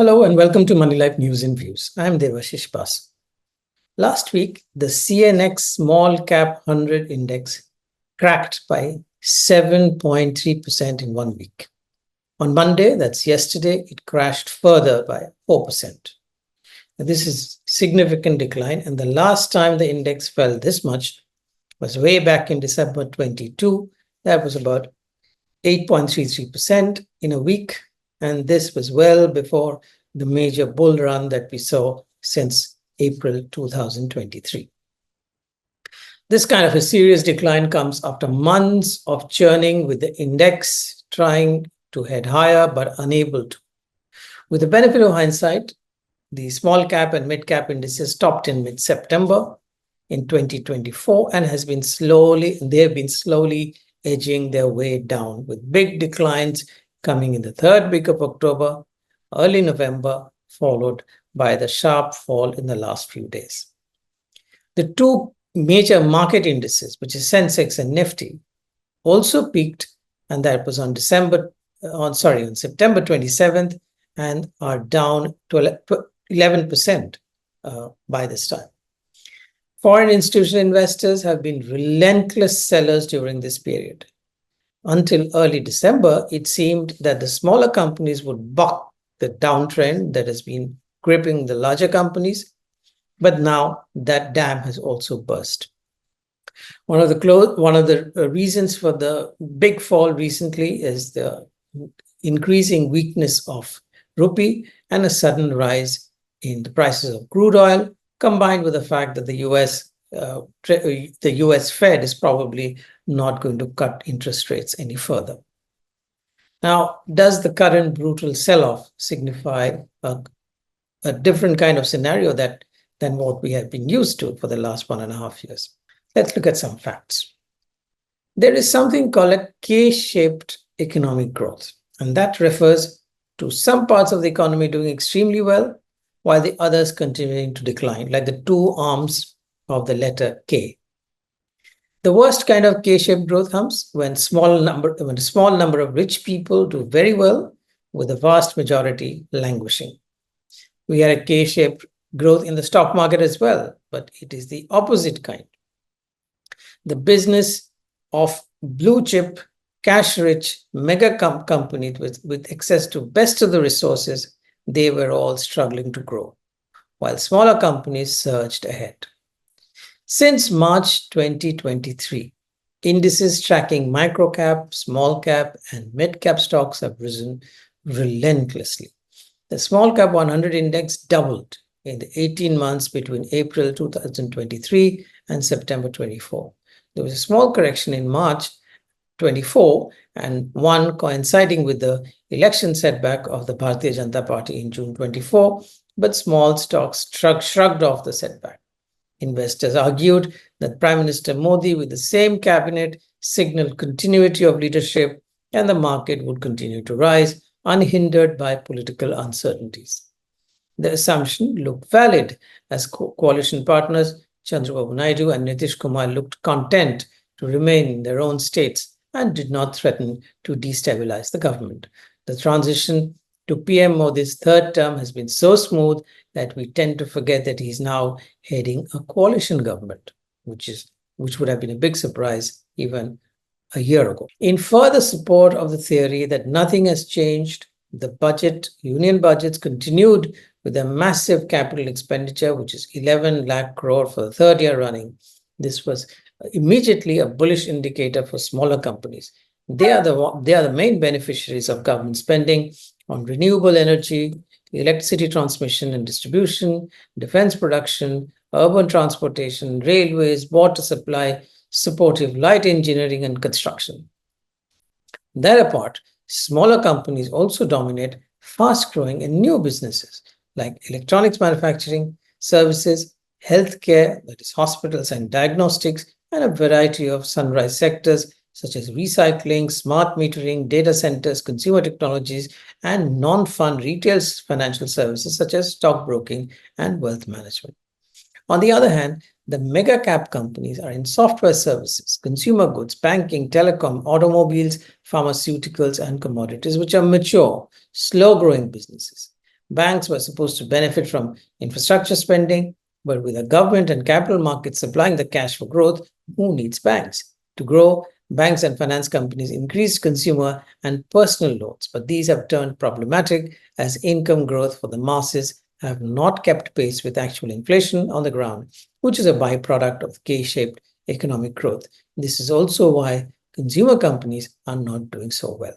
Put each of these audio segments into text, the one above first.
Hello and welcome to Moneylife News and Views. I'm Debashis Basu. Last week, the CNX SmallCap 100 index cracked by 7.3% in 1 week. On Monday, that's yesterday, it crashed further by 4%. Now, this is significant decline, and the last time the index fell this much was way back in December 22. That was about 8.33% in a week, and this was well before the major bull run that we saw since April 2023. This kind of a serious decline comes after months of churning, with the index trying to head higher but unable to. With the benefit of hindsight, the small cap and mid cap indices topped in mid-September in 2024 and they have been slowly edging their way down, with big declines coming in the third week of October, early November, followed by the sharp fall in the last few days. The two major market indices, which is Sensex and Nifty, also peaked, and that was on September 27th, and are down to 11% by this time. Foreign institutional investors have been relentless sellers during this period. Until early December, it seemed that the smaller companies would buck the downtrend that has been gripping the larger companies, but now that dam has also burst. One of the reasons for the big fall recently is the increasing weakness of rupee and a sudden rise in the prices of crude oil, combined with the fact that the US Fed is probably not going to cut interest rates any further. Now, does the current brutal sell-off signify a different kind of scenario than what we have been used to for the last 1.5 years? Let's look at some facts. There is something called a K-shaped economic growth, and that refers to some parts of the economy doing extremely well, while the others continuing to decline, like the two arms of the letter K. The worst kind of K-shaped growth comes when a small number of rich people do very well, with the vast majority languishing. We had a K-shaped growth in the stock market as well, but it is the opposite kind. The business of blue chip, cash-rich mega companies with access to best of the resources, they were all struggling to grow, while smaller companies surged ahead. Since March 2023, indices tracking microcap, small cap, and mid cap stocks have risen relentlessly. The small cap 100 index doubled in the 18 months between April 2023 and September 24. There was a small correction in March 24, and one coinciding with the election setback of the Bharatiya Janata Party in June 24, but small stocks shrugged off the setback. Investors argued that Prime Minister Modi, with the same cabinet, signaled continuity of leadership, and the market would continue to rise, unhindered by political uncertainties. The assumption looked valid, as coalition partners Chandrababu Naidu and Nitish Kumar looked content to remain in their own states and did not threaten to destabilize the government. The transition to PM Modi's third term has been so smooth that we tend to forget that he's now heading a coalition government, which would have been a big surprise even a year ago. In further support of the theory that nothing has changed, the union budgets continued with a massive capital expenditure, which is 11 lakh crore for the third year running. This was immediately a bullish indicator for smaller companies. They are the main beneficiaries of government spending on renewable energy, electricity transmission and distribution, defense production, urban transportation, railways, water supply, supportive light engineering, and construction. That apart, smaller companies also dominate fast-growing and new businesses like electronics manufacturing, services, healthcare, that is hospitals and diagnostics, and a variety of sunrise sectors such as recycling, smart metering, data centers, consumer technologies, and non-fund retail financial services such as stockbroking and wealth management. On the other hand, the mega cap companies are in software services, consumer goods, banking, telecom, automobiles, pharmaceuticals, and commodities, which are mature, slow-growing businesses. Banks were supposed to benefit from infrastructure spending, but with the government and capital markets supplying the cash for growth, who needs banks? To grow, banks and finance companies increased consumer and personal loans, but these have turned problematic as income growth for the masses have not kept pace with actual inflation on the ground, which is a byproduct of K-shaped economic growth. This is also why consumer companies are not doing so well.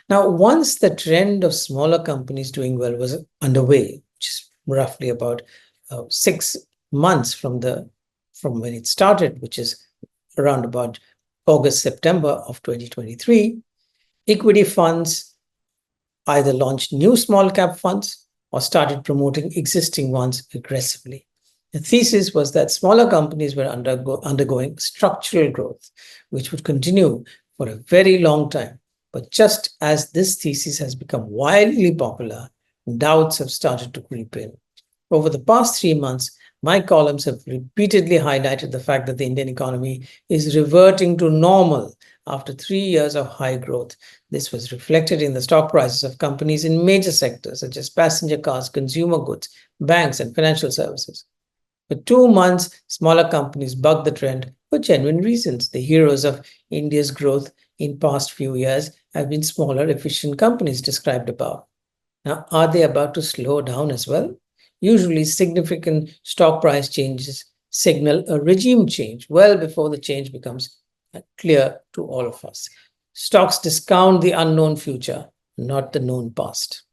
Now, once the trend of smaller companies doing well was underway, which is roughly about 6 months from when it started, which is around about August, September of 2023, equity funds either launched new small cap funds or started promoting existing ones aggressively. The thesis was that smaller companies were undergoing structural growth, which would continue for a very long time. But just as this thesis has become wildly popular, doubts have started to creep in. Over the past 3 months, my columns have repeatedly highlighted the fact that the Indian economy is reverting to normal after 3 years of high growth. This was reflected in the stock prices of companies in major sectors such as passenger cars, consumer goods, banks, and financial services. For 2 months, smaller companies bucked the trend for genuine reasons. The heroes of India's growth in past few years have been smaller, efficient companies described above. Now, are they about to slow down as well? Usually, significant stock price changes signal a regime change well before the change becomes clear to all of us. Stocks discount the unknown future, not the known past.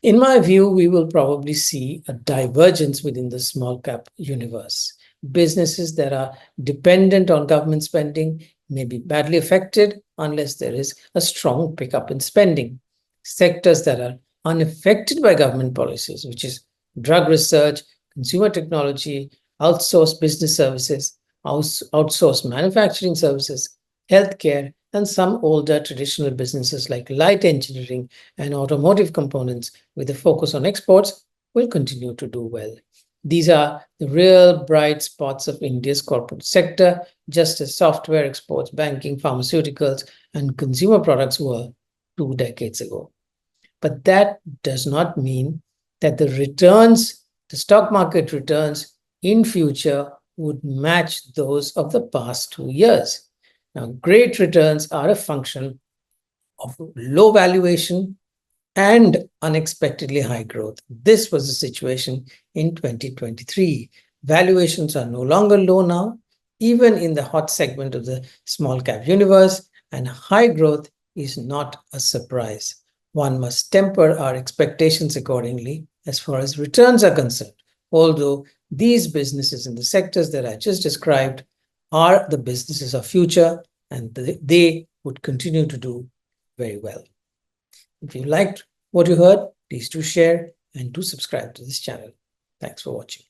In my view, we will probably see a divergence within the small cap universe. Businesses that are dependent on government spending may be badly affected unless there is a strong pickup in spending. Sectors that are unaffected by government policies, which is drug research, consumer technology, outsourced business services, outsourced manufacturing services, healthcare, and some older traditional businesses like light engineering and automotive components with a focus on exports will continue to do well. These are the real bright spots of India's corporate sector, just as software exports, banking, pharmaceuticals, and consumer products were 2 decades ago. But that does not mean that the stock market returns in future would match those of the past 2 years. Now, great returns are a function of low valuation and unexpectedly high growth. This was the situation in 2023. Valuations are no longer low now, even in the hot segment of the small cap universe, and high growth is not a surprise. One must temper our expectations accordingly as far as returns are concerned, although these businesses in the sectors that I just described are the businesses of future, and they would continue to do very well. If you liked what you heard, please do share and do subscribe to this channel. Thanks for watching.